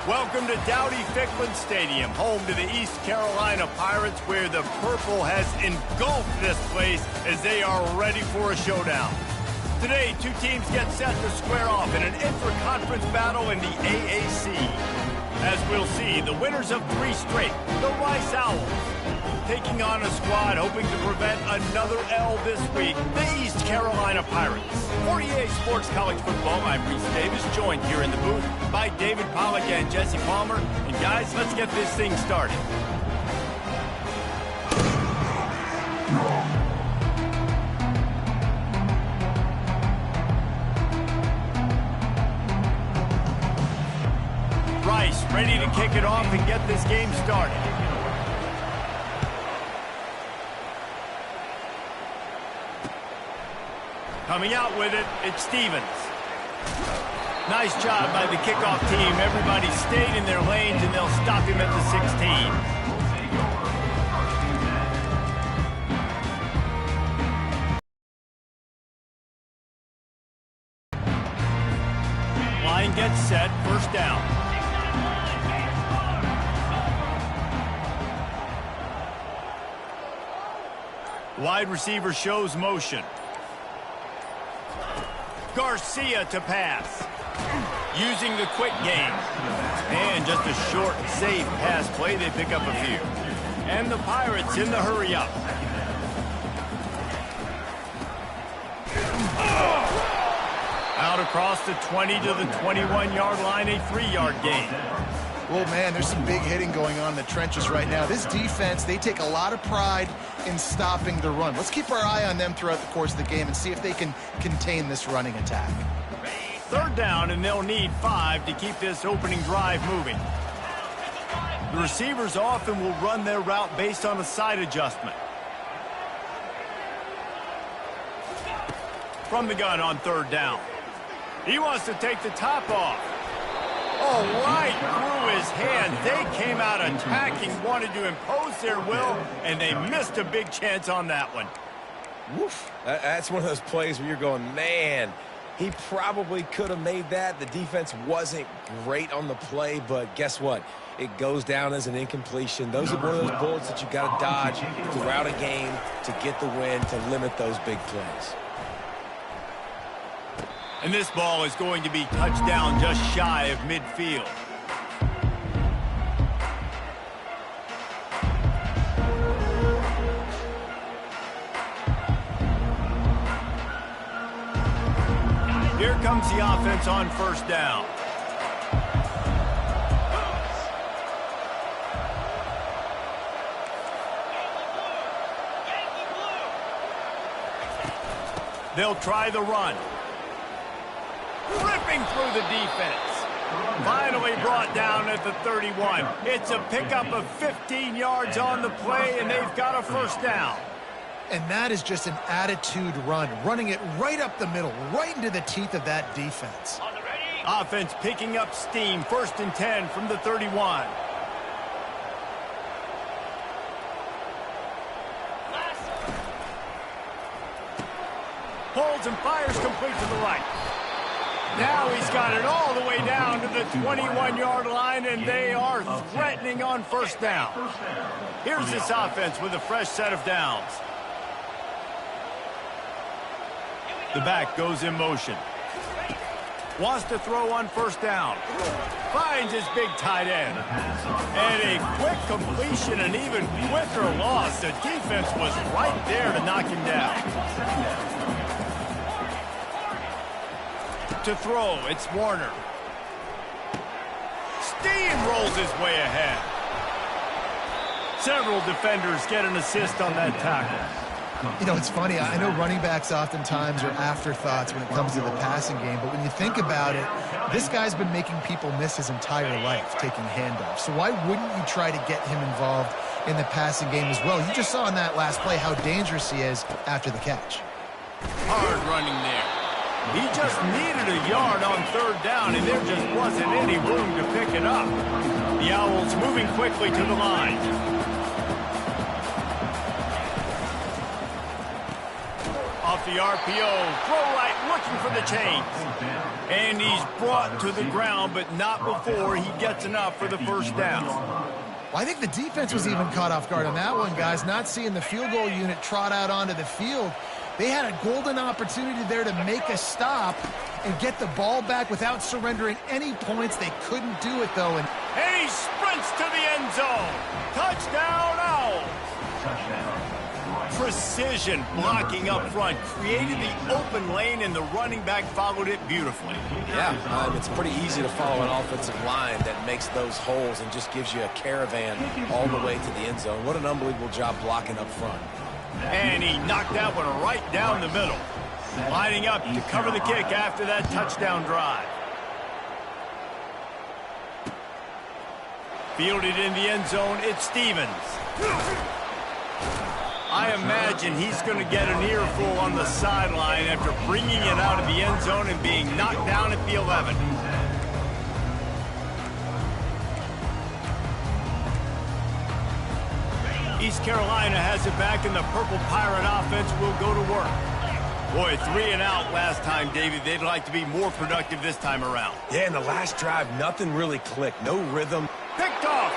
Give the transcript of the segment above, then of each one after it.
Welcome to Dowdy-Ficklin Stadium, home to the East Carolina Pirates, where the purple has engulfed this place as they are ready for a showdown. Today, two teams get set to square off in an intra-conference battle in the AAC. As we'll see, the winners of 3 straight, the Rice Owls, taking on a squad hoping to prevent another L this week, the East Carolina Pirates. For EA Sports College Football, I'm Reese Davis, joined here in the booth by David Pollack and Jesse Palmer. And guys, let's get this thing started. Rice ready to kick it off and get this game started. Coming out with it, it's Stevens. Nice job by the kickoff team. Everybody stayed in their lanes, and they'll stop him at the 16. Line gets set, first down. Wide receiver shows motion. Garcia to pass. Using the quick game. And just a short, safe pass play. They pick up a few. And the Pirates in the hurry up. Out across the 20 to the 21-yard line, a 3-yard gain. Well, man, there's some big hitting going on in the trenches right now. This defense, they take a lot of pride in stopping the run. Let's keep our eye on them throughout the course of the game and see if they can contain this running attack. Third down, and they'll need 5 to keep this opening drive moving. The receivers often will run their route based on a side adjustment. From the gun on third down. He wants to take the top off. Oh, right through his hand. They came out attacking, wanted to impose their will, and they missed a big chance on that one. Woof. That's one of those plays where you're going, man, he probably could have made that. The defense wasn't great on the play, but guess what? It goes down as an incompletion. Those are one of those bullets that you got to dodge throughout a game to get the win, to limit those big plays. And this ball is going to be touched down just shy of midfield. Here comes the offense on first down. They'll try the run. Ripping through the defense. Finally brought down at the 31. It's a pickup of 15 yards on the play, and they've got a first down. And that is just an attitude run, running it right up the middle, right into the teeth of that defense. Offense picking up steam, 1st and 10 from the 31. Pulls and fires complete to the right. Now he's got it all the way down to the 21-yard line, and they are threatening on first down. Here's this offense with a fresh set of downs. The back goes in motion. Wants to throw on first down. Finds his big tight end. And a quick completion, an even quicker loss. The defense was right there to knock him down. To throw, it's Warner. Steamrolls his way ahead. Several defenders get an assist on that tackle. You know, it's funny. I know running backs oftentimes are afterthoughts when it comes to the passing game, but when you think about it, this guy's been making people miss his entire life taking handoffs. So why wouldn't you try to get him involved in the passing game as well? You just saw in that last play how dangerous he is after the catch. Hard running there. He just needed a yard on third down, and there just wasn't any room to pick it up. The Owls moving quickly to the off the RPO. Throw right, looking for the chains. And he's brought to the ground, but not before he gets enough for the first down. Well, I think the defense was even caught off guard on that one, guys. Not seeing the field goal unit trot out onto the field. They had a golden opportunity there to make a stop and get the ball back without surrendering any points. They couldn't do it, though. And he sprints to the end zone. Touchdown, Owls. Precision blocking up front created the open lane, and the running back followed it beautifully. Yeah, it's pretty easy to follow an offensive line that makes those holes and just gives you a caravan all the way to the end zone. What an unbelievable job blocking up front. And he knocked that one right down the middle. Lining up to cover the kick after that touchdown drive. Fielded in the end zone, it's Stevens. I imagine he's going to get an earful on the sideline after bringing it out of the end zone and being knocked down at the 11. East Carolina has it back, and the Purple Pirate offense will go to work. Boy, 3 and out last time, David. They'd like to be more productive this time around. Yeah, in the last drive, nothing really clicked. No rhythm. Picked off.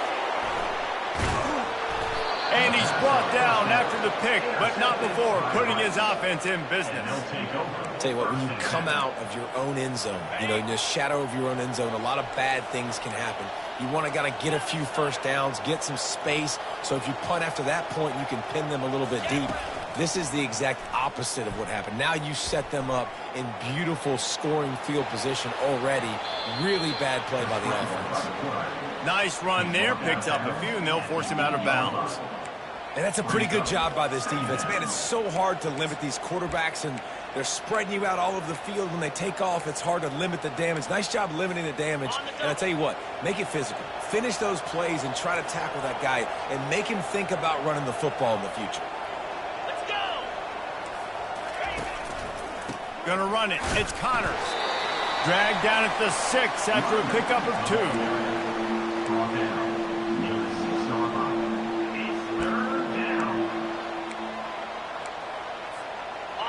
And he's brought down after the pick, but not before putting his offense in business. I'll tell you what, when you come out of your own end zone, you know, in the shadow of your own end zone, a lot of bad things can happen. You want to get a few first downs, get some space, so if you punt after that point, you can pin them a little bit deep. This is the exact opposite of what happened. Now you set them up in beautiful scoring field position already. Really bad play by the offense. Nice run there, picks up a few, and they'll force him out of bounds. And that's a pretty good job by this defense. Man, it's so hard to limit these quarterbacks, and they're spreading you out all over the field. When they take off, it's hard to limit the damage. Nice job limiting the damage. And I tell you what, make it physical. Finish those plays and try to tackle that guy and make him think about running the football in the future. Let's go! Gonna run it. It's Connors. Dragged down at the 6 after a pickup of 2.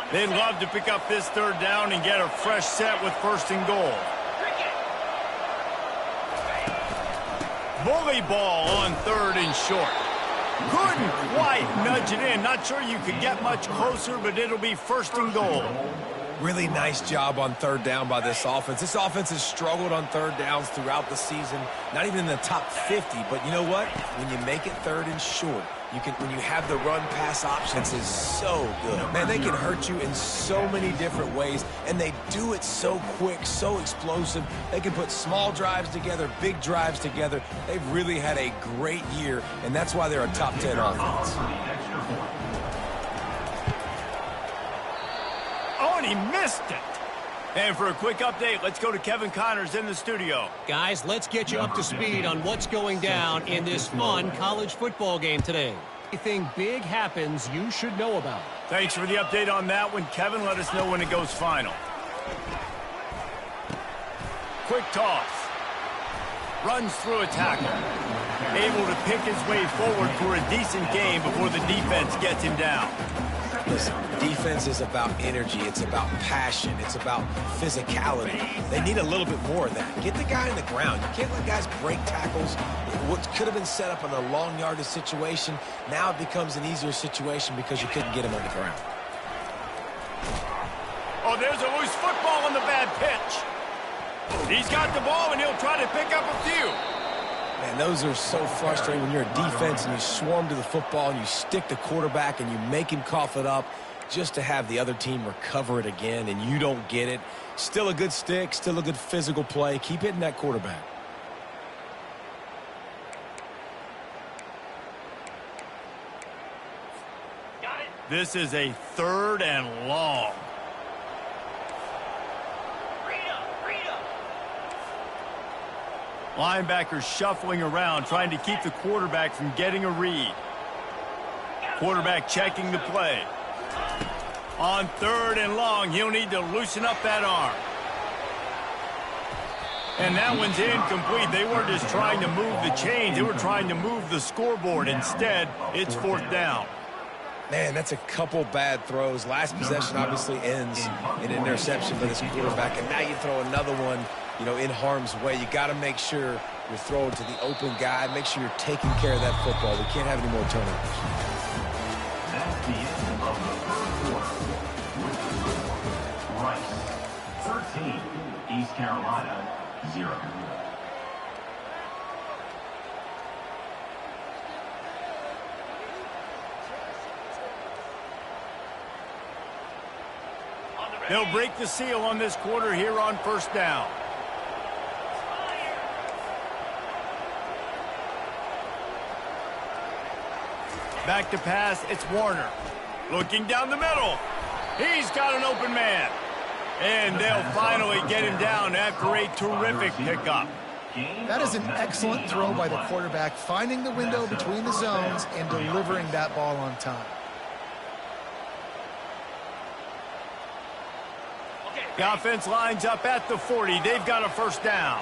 They'd love to pick up this 3rd down and get a fresh set with 1st and goal. Bully ball on 3rd and short. Couldn't quite nudge it in. Not sure you could get much closer, but it'll be 1st and goal. Really nice job on 3rd down by this offense. This offense has struggled on 3rd downs throughout the season. Not even in the top 50, but you know what? When you make it 3rd and short, when you have the run-pass options, is so good. Man, they can hurt you in so many different ways, and they do it so quick, so explosive. They can put small drives together, big drives together. They've really had a great year, and that's why they're a top 10 offense. Oh, and he missed it. And for a quick update, let's go to Kevin Connors in the studio. Guys, let's get you up to speed on what's going down in this fun college football game today. Anything big happens, you should know about. Thanks for the update on that one, Kevin. Let us know when it goes final. Quick toss. Runs through a tackle. Able to pick his way forward for a decent game before the defense gets him down. Listen, defense is about energy. It's about passion. It's about physicality. They need a little bit more of that. Get the guy on the ground. You can't let guys break tackles. What could have been set up in a long yardage situation, now it becomes an easier situation because you couldn't get him on the ground. Oh, there's a loose football on the bad pitch. He's got the ball, and he'll try to pick up a few. Man, those are so frustrating when you're a defense and you swarm to the football and you stick the quarterback and you make him cough it up just to have the other team recover it again and you don't get it. Still a good stick, still a good physical play. Keep hitting that quarterback. Got it. This is a 3rd and long. Linebackers shuffling around, trying to keep the quarterback from getting a read. Quarterback checking the play. On 3rd and long, he'll need to loosen up that arm. And that one's incomplete. They weren't just trying to move the chains. They were trying to move the scoreboard. Instead, it's 4th down. Man, that's a couple bad throws. Last possession obviously ends in an interception by this quarterback, and now you throw another one, you know, in harm's way. You got to make sure you're throwing to the open guy. Make sure you're taking care of that football. We can't have any more turnovers. That's the end of the first quarter. With Rice, 13, East Carolina, 0. They'll break the seal on this quarter here on first down. Back to pass, it's Warner. Looking down the middle. He's got an open man. And they'll finally get him down after a terrific pickup. That is an excellent throw by the quarterback, finding the window between the zones and delivering that ball on time. The offense lines up at the 40. They've got a first down.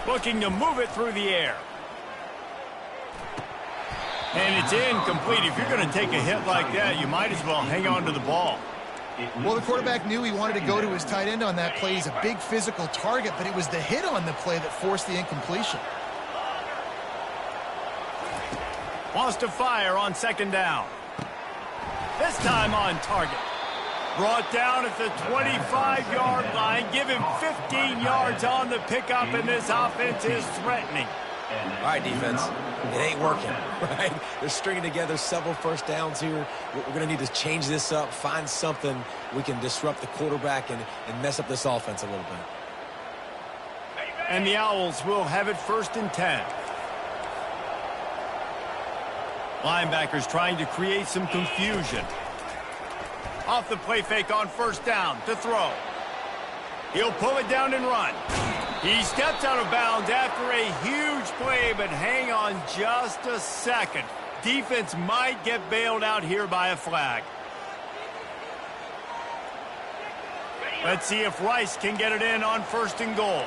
Looking to move it through the air. And it's incomplete. If you're going to take a hit like that, you might as well hang on to the ball. Well, the quarterback knew he wanted to go to his tight end on that play. He's a big physical target, but it was the hit on the play that forced the incompletion. Wants to fire on second down. This time on target. Brought down at the 25-yard line. Give him 15 yards on the pickup, and this offense is threatening. All right, defense. It ain't working, right? They're stringing together several first downs here. We're going to need to change this up, find something we can disrupt the quarterback and mess up this offense a little bit. And the Owls will have it 1st and 10. Linebackers trying to create some confusion. Off the play fake on first down to throw. He'll pull it down and run. He steps out of bounds after a huge play, but hang on just a second. Defense might get bailed out here by a flag. Let's see if Rice can get it in on 1st and goal.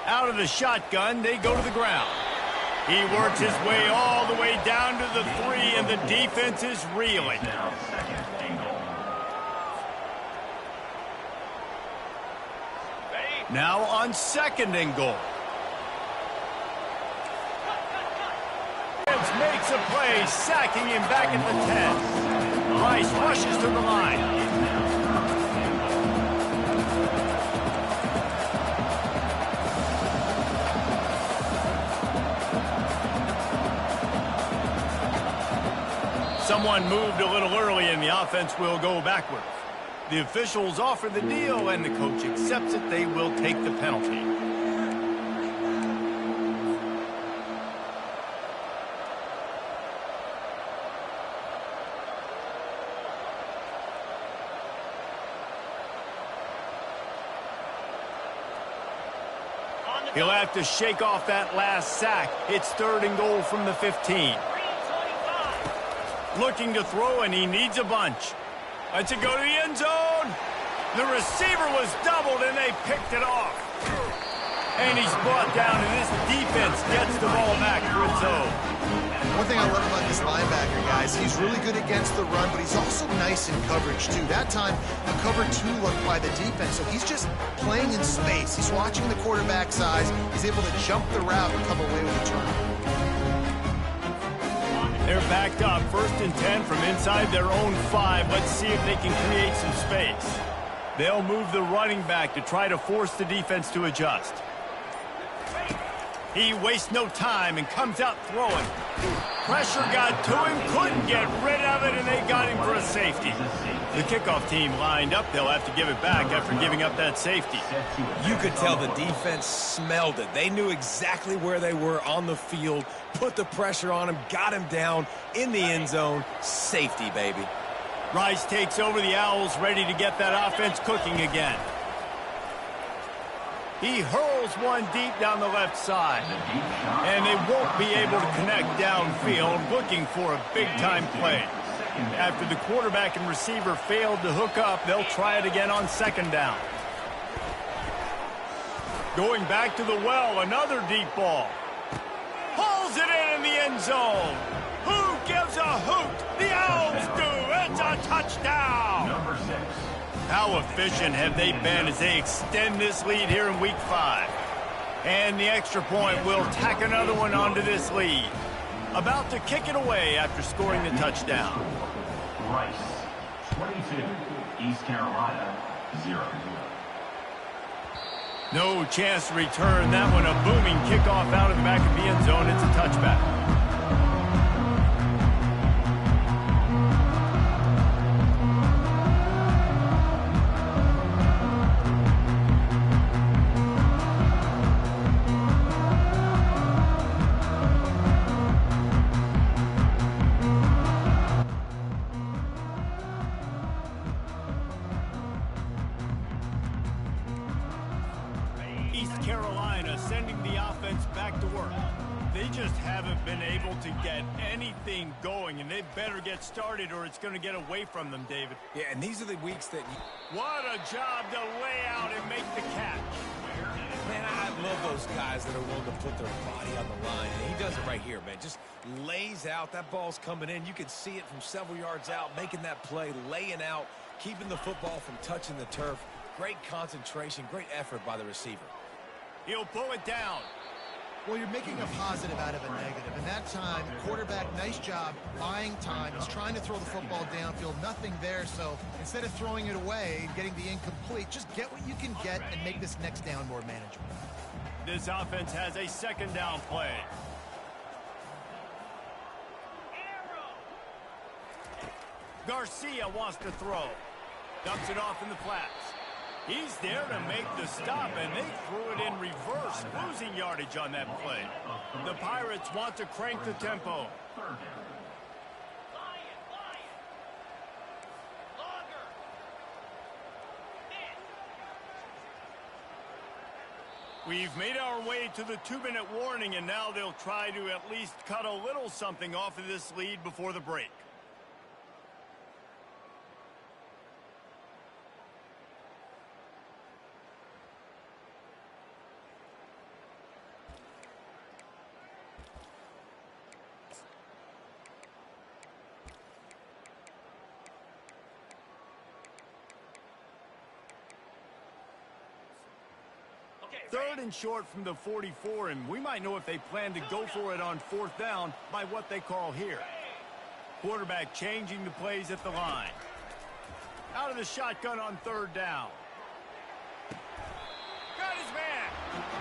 Out of the shotgun, they go to the ground. He works his way all the way down to the 3, and the defense is reeling. Now on 2nd and goal. Makes a play, sacking him back at the 10. Rice rushes to the line. Someone moved a little early, and the offense will go backwards. The officials offer the deal, and the coach accepts it. They will take the penalty. He'll have to shake off that last sack. It's 3rd and goal from the 15. Looking to throw, and he needs a bunch. Let's it go to the end zone. The receiver was doubled, and they picked it off. And he's brought down, and this defense gets the ball back for its own. One thing I love about this linebacker, guys, he's really good against the run, but he's also nice in coverage, too. That time, the cover 2 looked by the defense, so he's just playing in space. He's watching the quarterback's eyes. He's able to jump the route and come away with a turnover. They're backed up, 1st and 10 from inside their own 5. Let's see if they can create some space. They'll move the running back to try to force the defense to adjust. He wastes no time and comes out throwing. Pressure got to him, couldn't get rid of it, and they got him for a safety. The kickoff team lined up. They'll have to give it back after giving up that safety. You could tell the defense smelled it. They knew exactly where they were on the field, put the pressure on him, got him down in the end zone. Safety, baby. Rice takes over. The Owls ready to get that offense cooking again. He hurls one deep down the left side. And they won't be able to connect downfield, looking for a big-time play. After the quarterback and receiver failed to hook up, they'll try it again on second down. Going back to the well, another deep ball. Pulls it in the end zone. Who gives a hoot? The Owls do. It's a touchdown. Number 6. How efficient have they been as they extend this lead here in Week 5? And the extra point will tack another one onto this lead. About to kick it away after scoring the touchdown. Rice, 22. East Carolina, 0. No chance to return that one. A booming kickoff out of the back of the end zone. It's a touchback. Carolina sending the offense back to work. They just haven't been able to get anything going, and they better get started or it's going to get away from them, David. Yeah, and these are the weeks that What a job to lay out and make the catch. Man, I love those guys that are willing to put their body on the line. And he does it right here, man. Just lays out. That ball's coming in. You can see it from several yards out, making that play, laying out, keeping the football from touching the turf. Great concentration, great effort by the receiver. He'll pull it down. Well, you're making a positive out of a negative. And that time, quarterback, nice job buying time. He's trying to throw the football downfield. Nothing there. So instead of throwing it away and getting the incomplete, just get what you can get and make this next down more manageable. This offense has a second down play. Garcia wants to throw. Dumps it off in the flats. He's there to make the stop, and they threw it in reverse, losing yardage on that play. The Pirates want to crank the tempo. We've made our way to the 2-minute warning, and now they'll try to at least cut a little something off of this lead before the break. Third and short from the 44, and we might know if they plan to go for it on fourth down by what they call here. Quarterback changing the plays at the line. Out of the shotgun on third down. Got his man.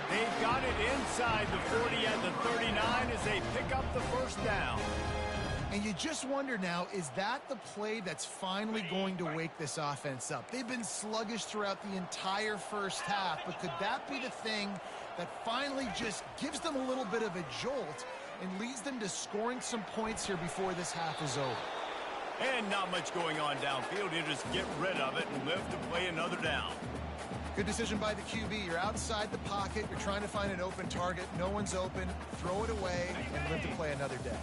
They've got it inside the 40 at the 39 as they pick up the first down. And you just wonder now, is that the play that's finally going to wake this offense up? They've been sluggish throughout the entire first half, but could that be the thing that finally just gives them a little bit of a jolt and leads them to scoring some points here before this half is over? And not much going on downfield. You just get rid of it and live to play another down. Good decision by the QB. You're outside the pocket. You're trying to find an open target. No one's open. Throw it away and live to play another day.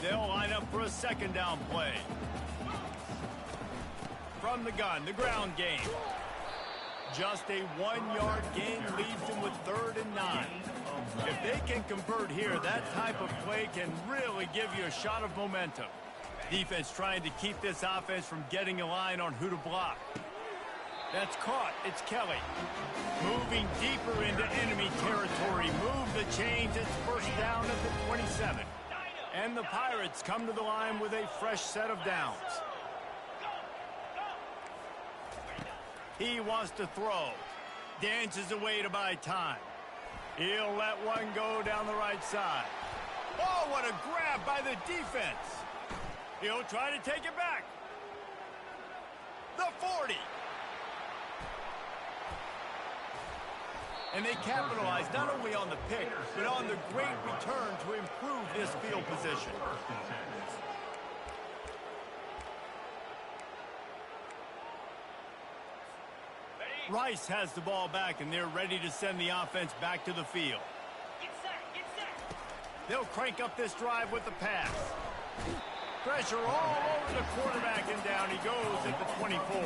They'll line up for a second down play. From the gun, the ground game. Just a 1-yard gain leaves them with 3rd and 9. If they can convert here, that type of play can really give you a shot of momentum. Defense trying to keep this offense from getting a line on who to block. That's caught. It's Kelly. Moving deeper into enemy territory. Move the chains. It's first down at the 27. And the Pirates come to the line with a fresh set of downs. He wants to throw. Dances away to buy time. He'll let one go down the right side. Oh, what a grab by the defense. He'll try to take it back. The 40. And they capitalize not only on the pick, but on the great return to improve this field position. Rice has the ball back, and they're ready to send the offense back to the field. Get set. They'll crank up this drive with the pass. Pressure all over the quarterback, and down he goes at the 24.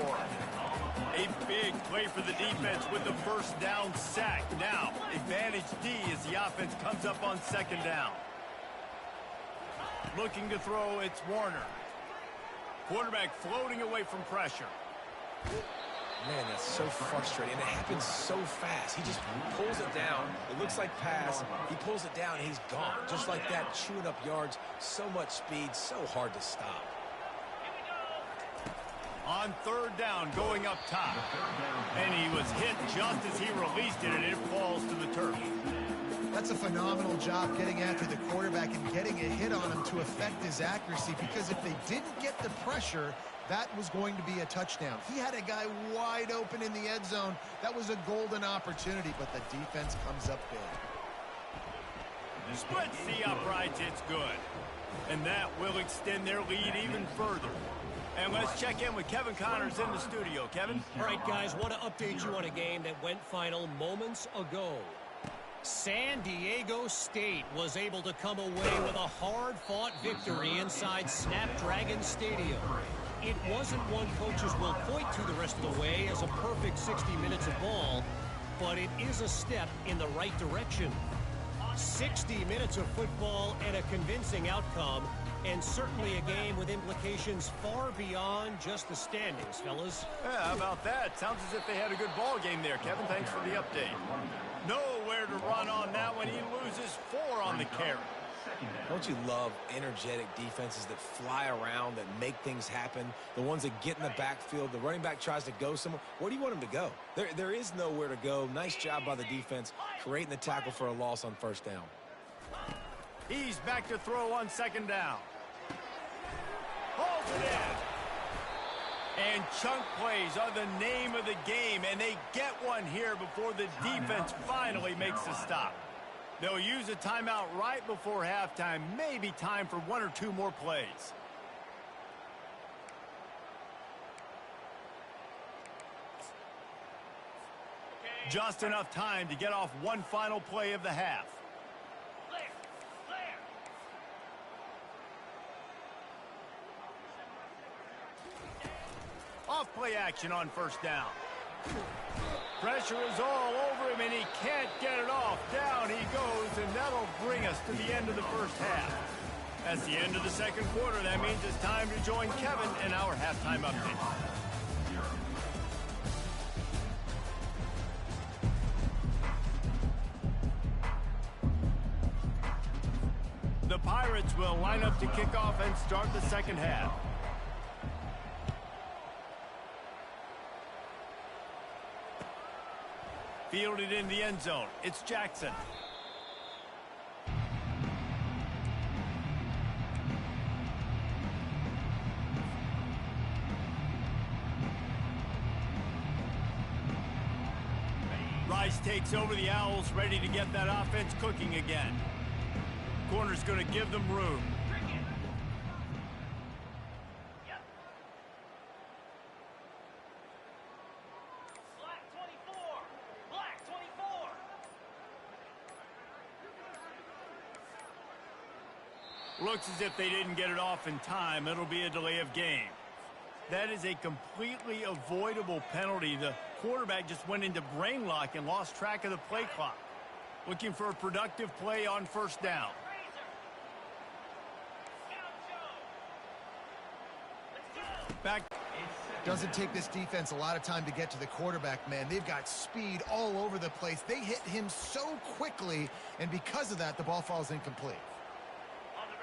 A big play for the defense with the first down sack. Now, advantage D as the offense comes up on second down. Looking to throw, it's Warner. Quarterback floating away from pressure. Man, that's so frustrating. And it happens so fast. He just pulls it down. It looks like pass. He pulls it down, and he's gone. Just like that, chewing up yards. So much speed, so hard to stop. On third down, going up top. And he was hit just as he released it, and it falls to the turf. That's a phenomenal job getting after the quarterback and getting a hit on him to affect his accuracy, because if they didn't get the pressure, that was going to be a touchdown. He had a guy wide open in the end zone. That was a golden opportunity, but the defense comes up big. Splits the uprights, it's good. And that will extend their lead even further. And let's check in with Kevin Connors in the studio. Kevin? All right, guys, want to update you on a game that went final moments ago. San Diego State was able to come away with a hard-fought victory inside Snapdragon Stadium. It wasn't one coaches will point to the rest of the way as a perfect 60 minutes of ball, but it is a step in the right direction. 60 minutes of football and a convincing outcome, and certainly a game with implications far beyond just the standings, fellas. Yeah, how about that? Sounds as if they had a good ball game there, Kevin. Thanks for the update. Nowhere to run on that one. He loses 4 on the carry. Don't you love energetic defenses that fly around, that make things happen? The ones that get in the backfield, the running back tries to go somewhere. Where do you want him to go? There is nowhere to go. Nice job by the defense, creating the tackle for a loss on first down. He's back to throw on second down. Holds it in. And chunk plays are the name of the game, and they get one here before the defense finally makes a stop. They'll use a timeout right before halftime, maybe time for 1 or 2 more plays. Just enough time to get off one final play of the half. Off play action on first down. Pressure is all over him, and he can't get it off. Down he goes, and that'll bring us to the end of the first half. That's the end of the second quarter. That means it's time to join Kevin in our halftime update. The Pirates will line up to kick off and start the second half. Fielded in the end zone. It's Jackson. Rice takes over the Owls, ready to get that offense cooking again. Corner's going to give them room. Looks as if they didn't get it off in time. It'll be a delay of game. That is a completely avoidable penalty. The quarterback just went into brain lock and lost track of the play clock. Looking for a productive play on first down. Back. Doesn't take this defense a lot of time to get to the quarterback, man. They've got speed all over the place. They hit him so quickly, and because of that, the ball falls incomplete.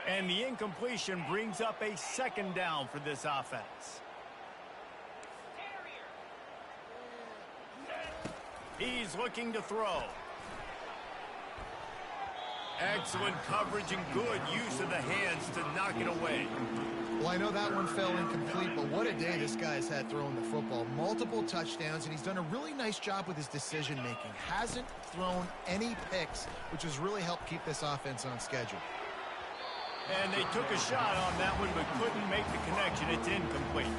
And the incompletion brings up a second down for this offense. He's looking to throw. Excellent coverage and good use of the hands to knock it away. Well, I know that one fell incomplete, but what a day this guy's had throwing the football. Multiple touchdowns, and he's done a really nice job with his decision-making. Hasn't thrown any picks, which has really helped keep this offense on schedule. And they took a shot on that one, but couldn't make the connection. It's incomplete.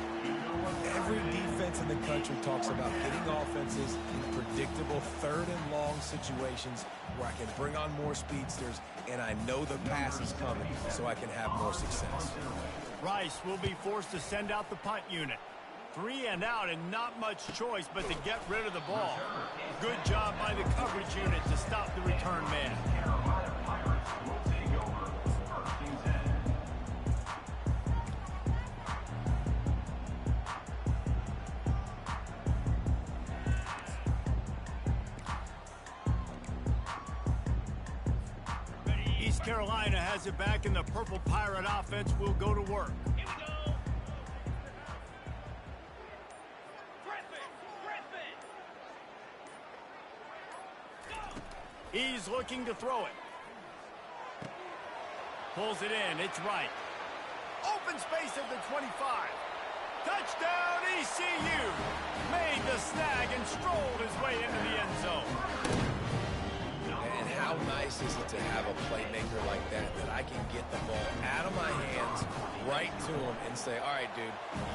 Every defense in the country talks about getting offenses in predictable third and long situations where I can bring on more speedsters and I know the pass is coming so I can have more success. Rice will be forced to send out the punt unit. 3 and out and not much choice but to get rid of the ball. Good job by the coverage unit to stop the return man. East Carolina has it back, and the Purple Pirate offense will go to work. Here we go. Griffin. Go. He's looking to throw it. Pulls it in. It's right. Open space at the 25. Touchdown, ECU. Made the snag and strolled his way into the end zone. And how nice is it to have a playmaker like that I can get the ball out of my hands right to him and say, all right, dude,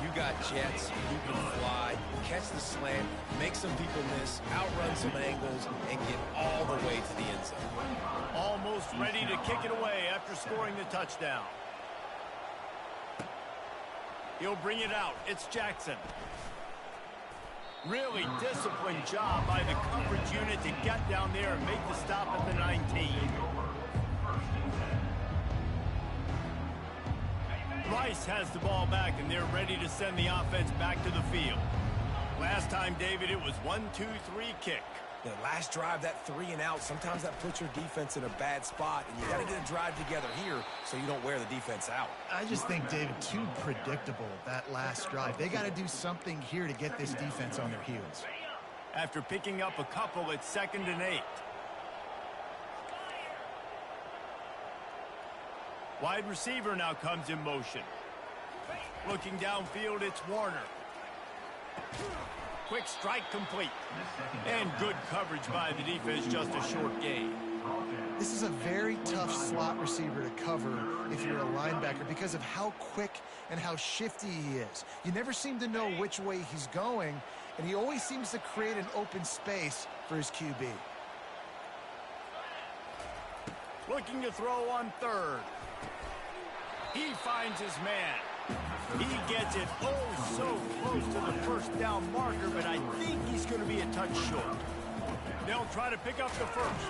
you got jets, you can fly, catch the slant, make some people miss, outrun some angles, and get all the way to the end zone. Almost ready to kick it away after scoring the touchdown. He'll bring it out. It's Jackson. Really disciplined job by the coverage unit to get down there and make the stop at the 19. Rice has the ball back, and they're ready to send the offense back to the field. Last time, David, it was 1-2-3 kick. The last drive, that 3 and out, sometimes that puts your defense in a bad spot, and you got to get a drive together here so you don't wear the defense out. I just think, David, too predictable, that last drive. They got to do something here to get this defense on their heels. After picking up a couple, it's 2nd and 8. Wide receiver now comes in motion. Looking downfield, it's Warner. Quick strike complete. And good coverage by the defense, just a short gain. This is a very tough slot receiver to cover if you're a linebacker because of how quick and how shifty he is. You never seem to know which way he's going, and he always seems to create an open space for his QB. Looking to throw on 3rd. He finds his man. He gets it oh so close to the first down marker, but I think he's going to be a touch short. They'll try to pick up the first.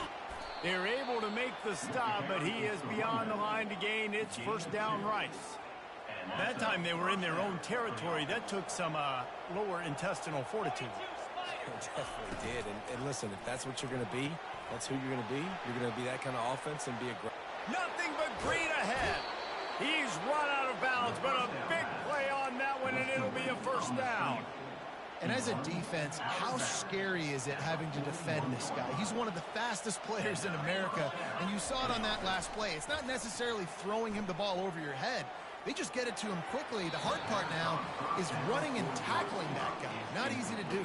They're able to make the stop, but he is beyond the line to gain. It's 1st down Rice. That time they were in their own territory. That took some lower intestinal fortitude. It definitely did. And listen, if that's what you're going to be, that's who you're going to be. You're going to be that kind of offense and be a great. Nothing but green ahead. He's run out of bounds, but a big play on that one, and it'll be a 1st down. And as a defense, how scary is it having to defend this guy? He's one of the fastest players in America, and you saw it on that last play. It's not necessarily throwing him the ball over your head. They just get it to him quickly. The hard part now is running and tackling that guy. Not easy to do.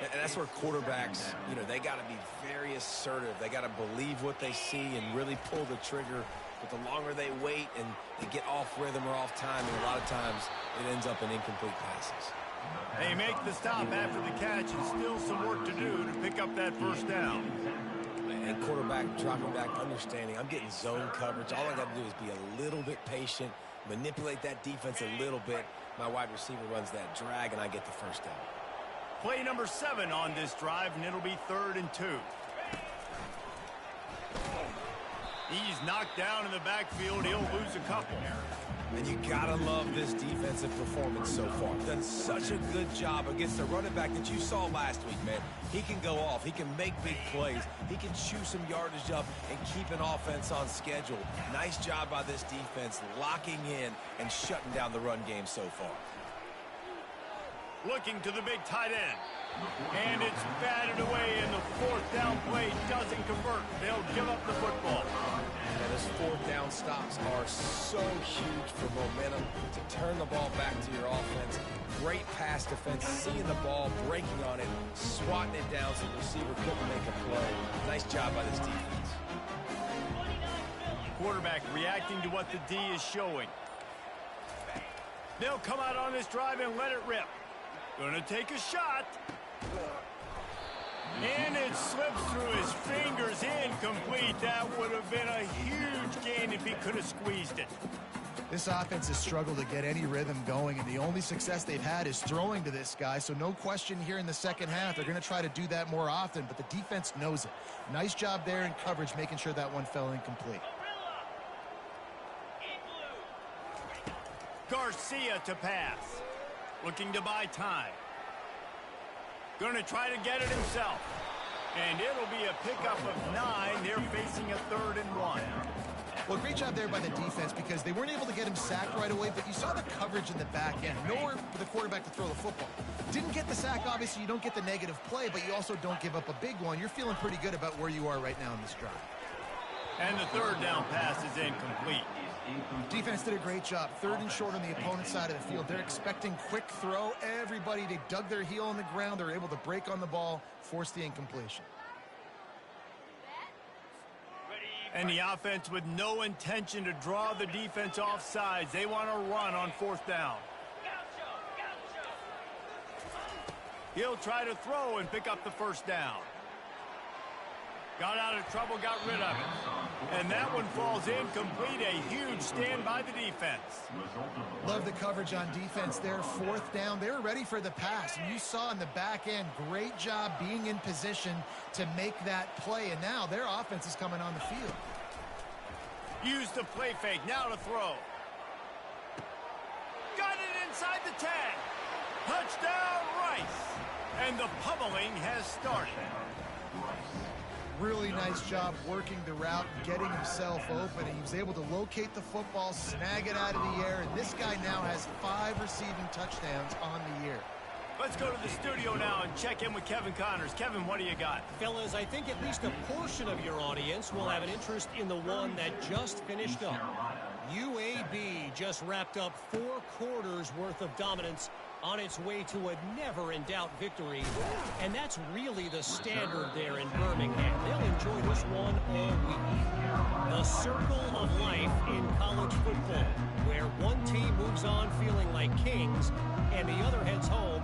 And that's where quarterbacks, you know, they got to be very assertive. They got to believe what they see and really pull the trigger. But the longer they wait and they get off rhythm or off timing, a lot of times it ends up in incomplete passes. They make the stop after the catch, and still some work to do to pick up that 1st down. And quarterback dropping back, understanding I'm getting zone coverage. All I got to do is be a little bit patient, manipulate that defense a little bit. My wide receiver runs that drag, and I get the 1st down. Play number 7 on this drive, and it'll be 3rd and 2. He's knocked down in the backfield. He'll lose a couple. And you gotta love this defensive performance so far. Done such a good job against the running back that you saw last week, man. He can go off. He can make big plays. He can chew some yardage up and keep an offense on schedule. Nice job by this defense locking in and shutting down the run game so far. Looking to the big tight end. And it's batted away, and the 4th down play doesn't convert. They'll give up the football. And those 4th down stops are so huge for momentum to turn the ball back to your offense. Great pass defense, seeing the ball, breaking on it, swatting it down so the receiver couldn't make a play. Nice job by this defense. quarterback reacting to what the D is showing. They'll come out on this drive and let it rip. Gonna take a shot. And it slips through his fingers, incomplete. That would have been a huge gain if he could have squeezed it. This offense has struggled to get any rhythm going, and the only success they've had is throwing to this guy. So no question here in the second half, they're going to try to do that more often, but the defense knows it. Nice job there in coverage, making sure that one fell incomplete. Garcia to pass. Looking to buy time. Going to try to get it himself. And it'll be a pickup of 9. They're facing a 3rd and 1. Well, great job there by the defense because they weren't able to get him sacked right away, but you saw the coverage in the back end. Nowhere for the quarterback to throw the football. Didn't get the sack, obviously. You don't get the negative play, but you also don't give up a big one. You're feeling pretty good about where you are right now in this drive. And the 3rd down pass is incomplete. Defense did a great job. 3rd and short on the opponent's side of the field. They're expecting quick throw. Everybody, they dug their heel on the ground. They're able to break on the ball, force the incompletion. And the offense with no intention to draw the defense off sides. They want to run on 4th down. He'll try to throw and pick up the 1st down. Got out of trouble, got rid of it. And that one falls incomplete. A huge stand by the defense. Love the coverage on defense there. 4th down. They were ready for the pass. And you saw in the back end, great job being in position to make that play. And now their offense is coming on the field. Use the play fake. Now to throw. Got it inside the 10. Touchdown, Rice. And the pummeling has started. Really nice job working the route, getting himself open. He was able to locate the football, snag it out of the air, and this guy now has 5 receiving touchdowns on the year. Let's go to the studio now and check in with Kevin Connors. Kevin, what do you got? Fellas, I think at least a portion of your audience will have an interest in the one that just finished up. UAB just wrapped up 4 quarters worth of dominance on its way to a never-in-doubt victory. And that's really the standard there in Birmingham. They'll enjoy this one all week. The circle of life in college football, where one team moves on feeling like kings, and the other heads home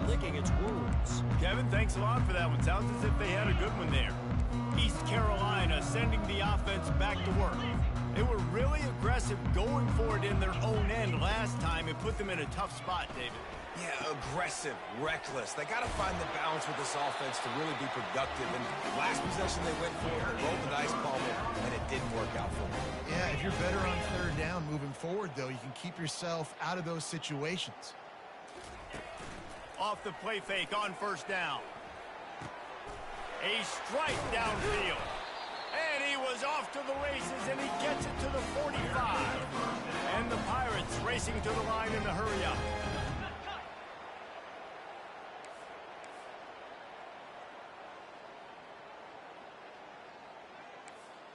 licking its wounds. Kevin, thanks a lot for that one. Sounds as if they had a good one there. East Carolina sending the offense back to work. They were really aggressive going for it in their own end last time. It put them in a tough spot, David. Yeah, aggressive, reckless. They got to find the balance with this offense to really be productive. And last possession they went for, they rolled the dice ball, and it didn't work out for them. Yeah, if you're better on 3rd down moving forward, though, you can keep yourself out of those situations. Off the play fake on 1st down. A strike downfield. And he was off to the races, and he gets it to the 45. And the Pirates racing to the line in the hurry up.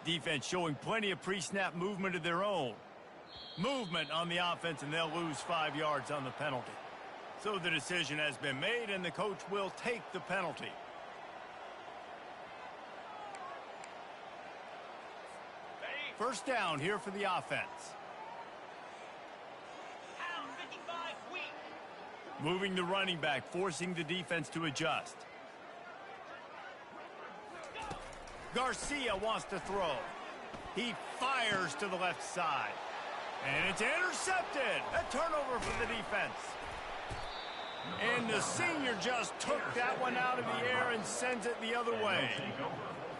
Defense showing plenty of pre-snap movement of their own. Movement on the offense, and they'll lose 5 yards on the penalty. So the decision has been made, and the coach will take the penalty. First down here for the offense. Moving the running back, forcing the defense to adjust. Garcia wants to throw. He fires to the left side. And it's intercepted. A turnover for the defense. And the senior just took that one out of the air and sends it the other way.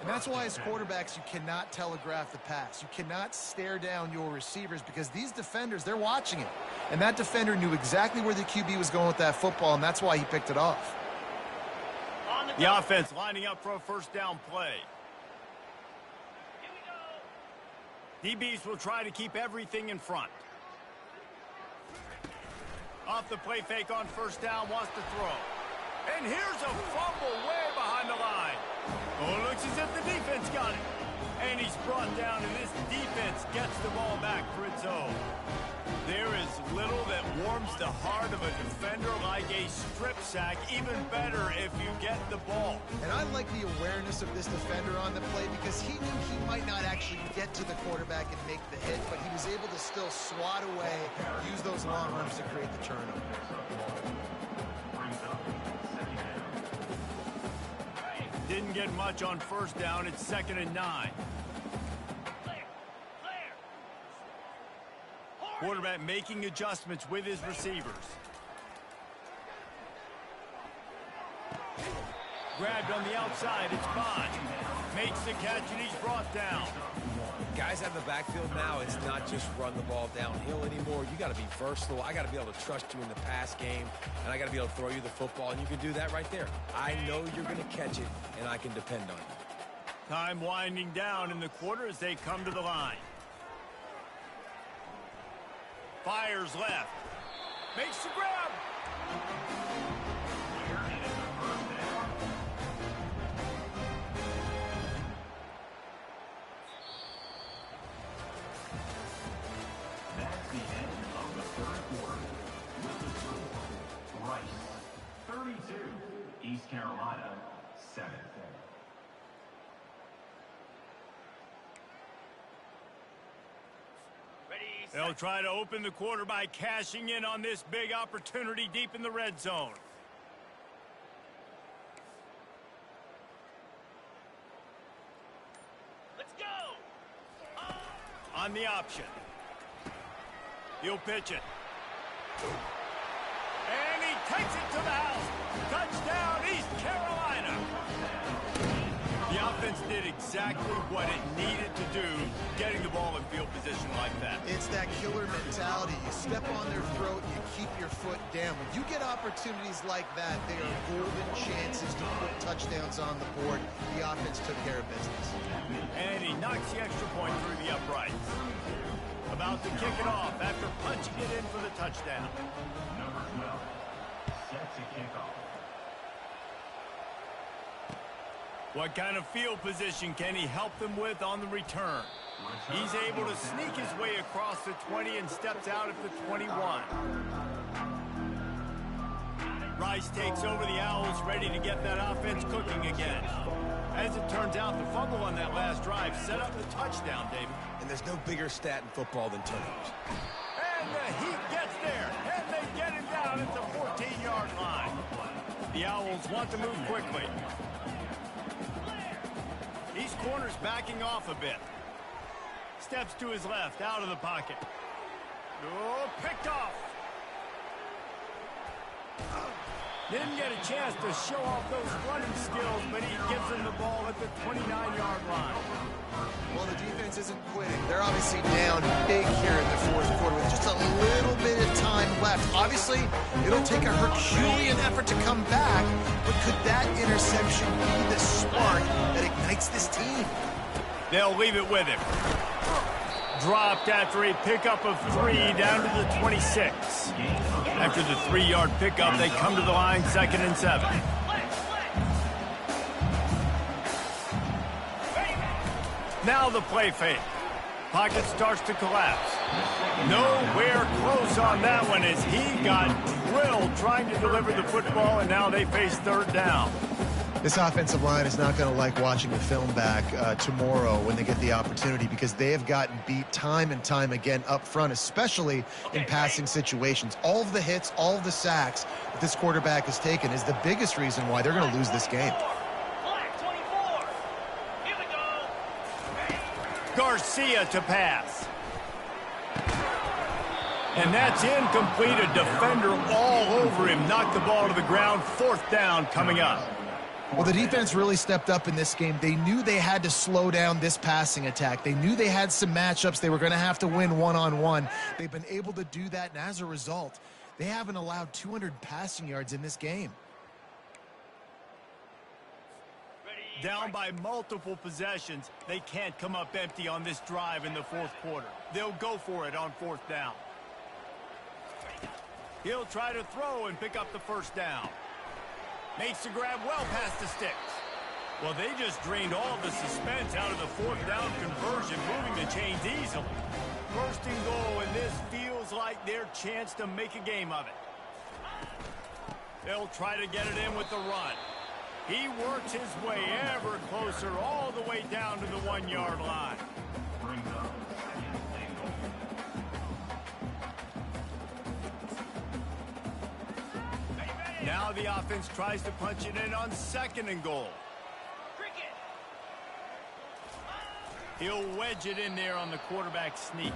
And that's why as quarterbacks, you cannot telegraph the pass. You cannot stare down your receivers because these defenders, they're watching it. And that defender knew exactly where the QB was going with that football, and that's why he picked it off. The offense lining up for a 1st down play. DBs will try to keep everything in front. Off the play fake on 1st down, wants to throw. And here's a fumble way behind the line. Oh, it looks as if the defense got it. And he's brought down, and this defense gets the ball back for its own. There is little that warms warms the heart of a defender like a strip sack. Even better if you get the ball. And I like the awareness of this defender on the play because he knew he might not actually get to the quarterback and make the hit, but he was able to still swat away, use those long arms to create the turnover. Didn't get much on first down. It's 2nd and 9. Quarterback making adjustments with his receivers. Grabbed on the outside. It's Bond. Makes the catch, and he's brought down. Guys out of the backfield now, it's not just run the ball downhill anymore. You got to be versatile. I got to be able to trust you in the pass game, and I got to be able to throw you the football, and you can do that right there. I know you're going to catch it, and I can depend on you. Time winding down in the quarter as they come to the line. Fires left. Makes the grab. That's the end of the third quarter. With the score, Rice 32, East Carolina 7. They'll try to open the quarter by cashing in on this big opportunity deep in the red zone. Let's go! On the option. He'll pitch it. And he takes it to the house. Touchdown, East Carolina. The offense did exactly what it needed to do, getting the ball in field position like that. It's that killer mentality. You step on their throat, you keep your foot down. When you get opportunities like that, they are golden chances to put touchdowns on the board. The offense took care of business. And he knocks the extra point through the uprights. About to kick it off after punching it in for the touchdown. Number 12, set to kick off. What kind of field position can he help them with on the return? He's able to sneak his way across the 20 and steps out at the 21. Rice takes over the Owls, ready to get that offense cooking again. As it turns out, the fumble on that last drive set up the touchdown, David. And there's no bigger stat in football than turnovers. And the Heat gets there, and they get him down at the 14-yard line. The Owls want to move quickly. These corners backing off a bit. Steps to his left, out of the pocket. Oh, picked off. Didn't get a chance to show off those running skills, but he gives him the ball at the 29-yard line. Well, the defense isn't quitting. They're obviously down big here in the fourth quarter with just a little bit of time left. Obviously, it'll take a Herculean effort to come back, but could that interception be the spark that ignites this team? They'll leave it with him. Dropped after a pickup of 3 down to the 26. After the 3-yard pickup, they come to the line, 2nd and 7. Now the play fake. Pocket starts to collapse. Nowhere close on that one as he got drilled trying to deliver the football, and now they face 3rd down. This offensive line is not going to like watching the film back tomorrow when they get the opportunity because they have gotten beat time and time again up front, especially in passing situations. All of the hits, all of the sacks that this quarterback has taken is the biggest reason why they're going to lose this game. Black 24. Here we go. Garcia to pass. And that's incomplete. A defender all over him. Knocked the ball to the ground. 4th down coming up. Well, the defense really stepped up in this game. They knew they had to slow down this passing attack. They knew they had some matchups they were going to have to win one-on-one. They've been able to do that, and as a result, they haven't allowed 200 passing yards in this game. Down by multiple possessions, they can't come up empty on this drive in the 4th quarter. They'll go for it on 4th down. He'll try to throw and pick up the 1st down. Makes the grab well past the sticks. Well, they just drained all the suspense out of the 4th down conversion, moving the chains easily. 1st and goal, and this feels like like their chance to make a game of it. They'll try to get it in with the run. He works his way ever closer all the way down to the 1-yard line. Brings up second and goal. Now the offense tries to punch it in on 2nd and goal. Cricket. He'll wedge it in there on the quarterback sneak.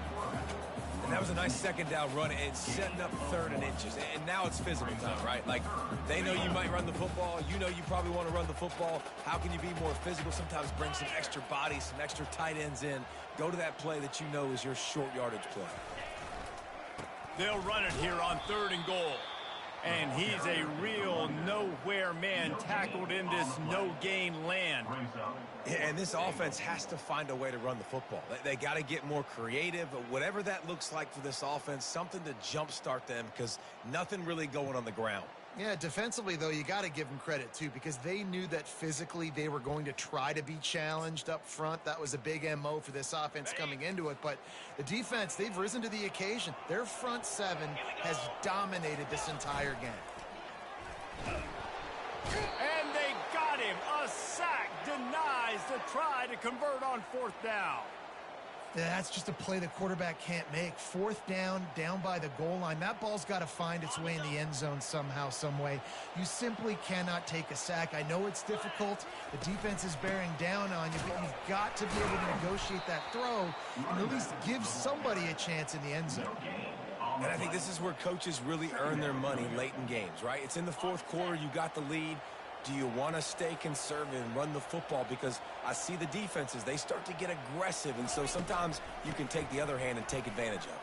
And that was a nice second down run and setting up 3rd and inches. And now it's physical time, right? Like, they know you might run the football. You know you probably want to run the football. How can you be more physical? Sometimes bring some extra bodies, some extra tight ends in. Go to that play that you know is your short yardage play. They'll run it here on 3rd and goal. And he's a real nowhere man tackled in this no-gain land. Brings up And this offense has to find a way to run the football. They got to get more creative, but whatever that looks like for this offense, something to jumpstart them because nothing really going on the ground. Yeah, defensively, though, you got to give them credit, too, because they knew that physically they were going to try to be challenged up front. That was a big MO for this offense coming into it. But the defense, they've risen to the occasion. Their front 7 has dominated this entire game. And they got him. A sack denies the try to convert on 4th down. Yeah, that's just a play the quarterback can't make. 4th down, down by the goal line. That ball's got to find its way in the end zone somehow, some way. You simply cannot take a sack. I know it's difficult. The defense is bearing down on you, but you've got to be able to negotiate that throw and at least give somebody a chance in the end zone. And I think this is where coaches really earn their money late in games, right? It's in the 4th quarter. You got the lead. Do you want to stay conservative and run the football? Because I see the defenses, they start to get aggressive, and so sometimes you can take the other hand and take advantage of it.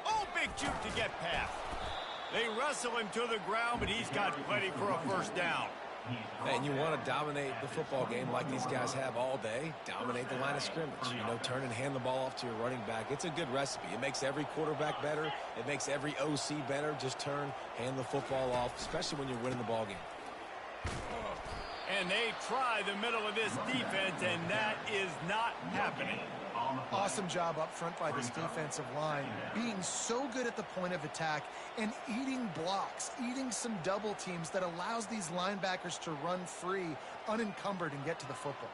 Oh, big juke to get past. They wrestle him to the ground, but he's got plenty for a 1st down. And you want to dominate the football game like these guys have all day. Dominate the line of scrimmage. You know, turn and hand the ball off to your running back. It's a good recipe. It makes every quarterback better. It makes every OC better. Just turn, hand the football off, especially when you're winning the ball game. And they try the middle of this defense, and that is not happening. Awesome job up front by this defensive line, being so good at the point of attack and eating blocks, eating some double teams that allows these linebackers to run free, unencumbered, and get to the football.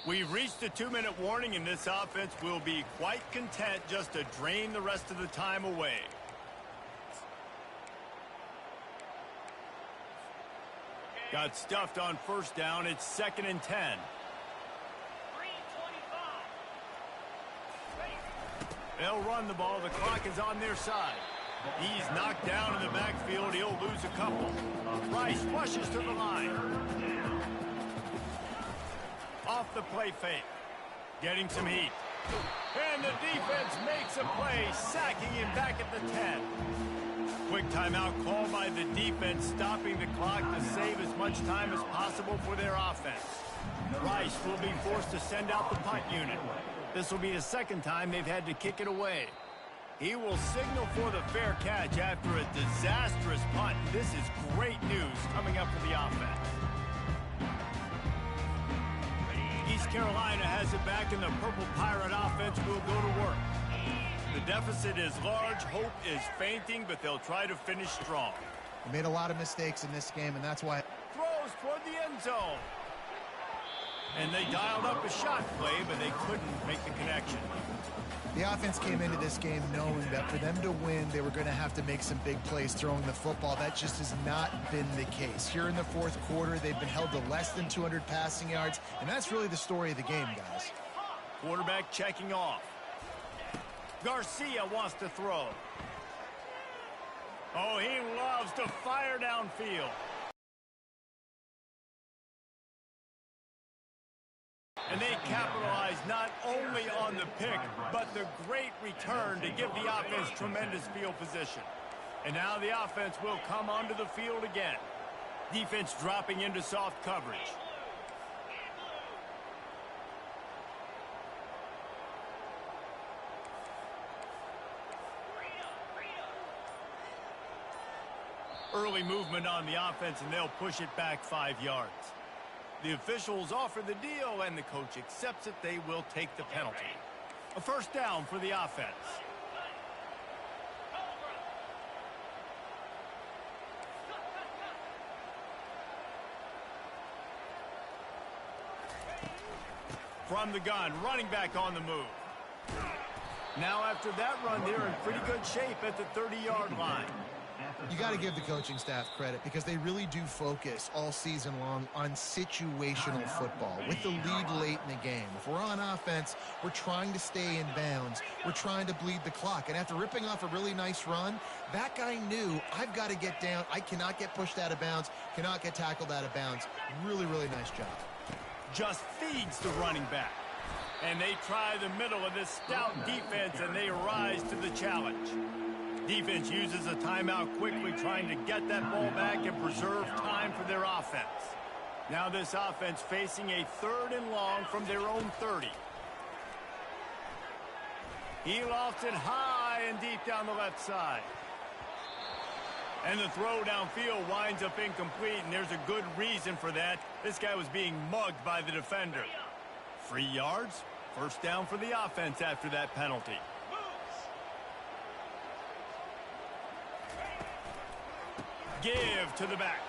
We've reached a 2-minute warning, and this offense will be quite content just to drain the rest of the time away. Got stuffed on 1st down. It's 2nd and 10. 3:25. They'll run the ball. The clock is on their side. He's knocked down in the backfield. He'll lose a couple. Rice rushes to the line. Off the play fake. Getting some heat. And the defense makes a play, sacking him back at the 10. Quick timeout called by the defense, stopping the clock to save as much time as possible for their offense. Rice will be forced to send out the punt unit. This will be the 2nd time they've had to kick it away. He will signal for the fair catch after a disastrous punt. This is great news coming up for the offense. East Carolina has it back, and the Purple Pirate offense will go to work. The deficit is large. Hope is fainting, but they'll try to finish strong. They made a lot of mistakes in this game, and that's why. Throws toward the end zone. And they dialed up a shot play, but they couldn't make the connection. The offense came into this game knowing that for them to win, they were going to have to make some big plays throwing the football. That just has not been the case. Here in the 4th quarter, they've been held to less than 200 passing yards, and that's really the story of the game, guys. Quarterback checking off. Garcia wants to throw. Oh, he loves to fire downfield. And they capitalize not only on the pick, but the great return to give the offense tremendous field position. And now the offense will come onto the field again. Defense dropping into soft coverage. Early movement on the offense, and they'll push it back 5 yards. The officials offer the deal, and the coach accepts it. They will take the penalty. A first down for the offense. From the gun, running back on the move. Now after that run, they're in pretty good shape at the 30-yard line. You got to give the coaching staff credit because they really do focus all season long on situational football with the lead late in the game. If we're on offense, we're trying to stay in bounds. We're trying to bleed the clock. And after ripping off a really nice run, that guy knew, I've got to get down. I cannot get pushed out of bounds, cannot get tackled out of bounds. Really, really nice job. Just feeds the running back. And they try the middle of this stout defense, and they rise to the challenge. Defense uses a timeout quickly, trying to get that ball back and preserve time for their offense. Now this offense facing a 3rd and long from their own 30. He lofts it high and deep down the left side. And the throw downfield winds up incomplete, and there's a good reason for that. This guy was being mugged by the defender. 3 yards, first down for the offense after that penalty. Give to the back.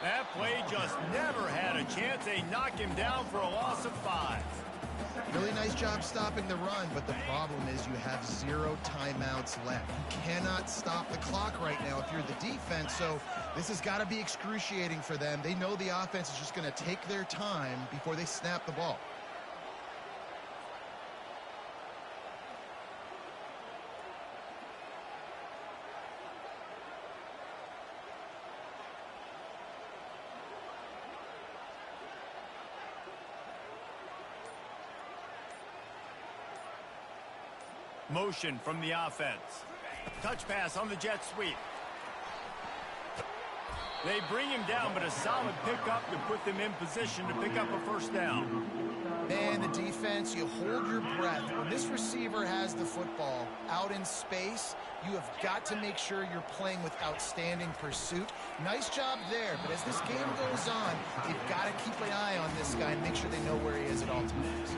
That play just never had a chance. They knock him down for a loss of 5. Really nice job stopping the run, but the problem is you have 0 timeouts left. You cannot stop the clock right now if you're the defense, so this has got to be excruciating for them. They know the offense is just going to take their time before they snap the ball. Motion from the offense. Touch pass on the jet sweep. They bring him down, but a solid pickup to put them in position to pick up a first down. Man, the defense, you hold your breath. When this receiver has the football out in space, you have got to make sure you're playing with outstanding pursuit. Nice job there, but as this game goes on, you've got to keep an eye on this guy and make sure they know where he is at all times.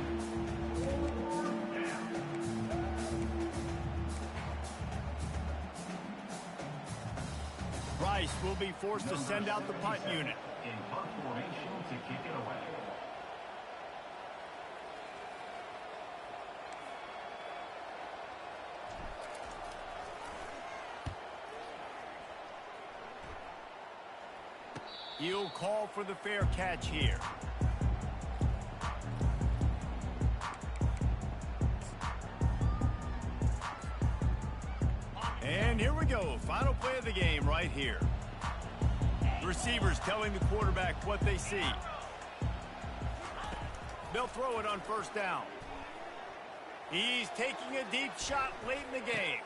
Rice will be forced to send out the punt unit. In punt formation to kick it away. He'll call for the fair catch here. And here we go, final play of the game right here. The receivers telling the quarterback what they see. They'll throw it on first down. He's taking a deep shot late in the game.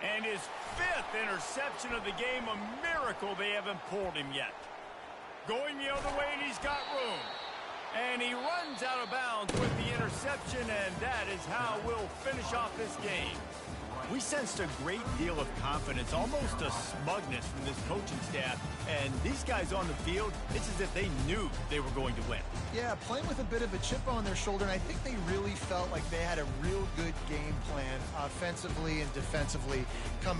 And his 5th interception of the game, a miracle they haven't pulled him yet. Going the other way, and he's got room. And he runs out of bounds with the interception, and that is how we'll finish off this game. We sensed a great deal of confidence, almost a smugness from this coaching staff. And these guys on the field, it's as if they knew they were going to win. Yeah, playing with a bit of a chip on their shoulder, and I think they really felt like they had a real good game plan offensively and defensively coming